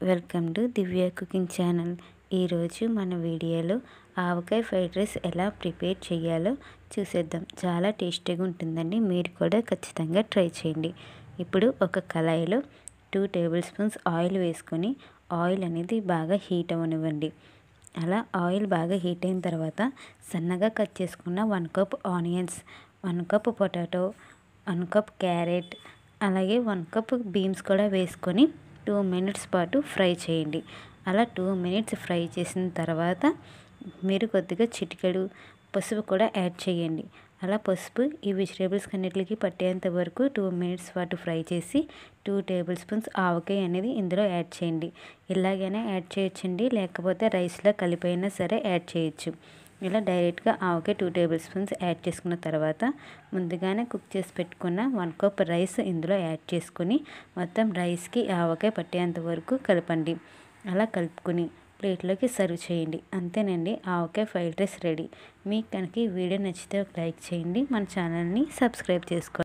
Welcome to Divya cooking channel. ఈరోజు మన వీడియోలో ఆవకాయ ఫ్రైడ్ రైస్ ఎలా ప్రిపేర్ చేయాలో చూసేద్దాం. చాలా టేస్టీగా ఉంటుందండి, మీరు కూడా ఖచ్చితంగా ట్రై చేయండి. ఇప్పుడు ఒక కళాయిలో 2 టేబుల్ స్పూన్స్ ఆయిల్ వేసుకొని ఆయిల్ అనేది బాగా హీట్ అవ్వనివ్వండి. అలా ఆయిల్ బాగా హీట్ అయిన తర్వాత సన్నగా కట్ చేసుకున్న 1 cup onions, 1 cup potato, 1 cup carrot, అలాగే 1 కప్ బీన్స్ కూడా వేసుకొని 2 మినిట్స్ పాటు ఫ్రై చేయండి. అలా 2 మినిట్స్ ఫ్రై చేసిన తర్వాత మీరు కొద్దిగా చిటికెడు పసుపు కూడా యాడ్ చేయండి. అలా పసుపు ఈ వెజిటేబుల్స్ అన్నిటికి పట్టేంత వరకు 2 మినిట్స్ పాటు ఫ్రై చేసి 2 టేబుల్ స్పూన్స్ ఆవకాయ అనేది ఇందులో యాడ్ చేయండి. ఇలాగైనా యాడ్ చేయొచ్చండి, లేకపోతే రైస్లో కలిపైనా సరే యాడ్ చేయొచ్చు. ఇలా డైరెక్ట్గా ఆవకాయ 2 టేబుల్ స్పూన్స్ యాడ్ చేసుకున్న తర్వాత ముందుగానే కుక్ చేసి పెట్టుకున్న 1 కప్ రైస్ ఇందులో యాడ్ చేసుకుని మొత్తం రైస్కి ఆవకాయ పట్టేంత వరకు కలపండి. అలా కలుపుకొని ప్లేట్లోకి సర్వ్ చేయండి. అంతేనండి, ఆవకాయ ఫ్రైడ్ రైస్ రెడీ. మీకు కనుక ఈ వీడియో నచ్చితే ఒక లైక్ చేయండి, మన ఛానల్ని సబ్స్క్రైబ్ చేసుకోండి.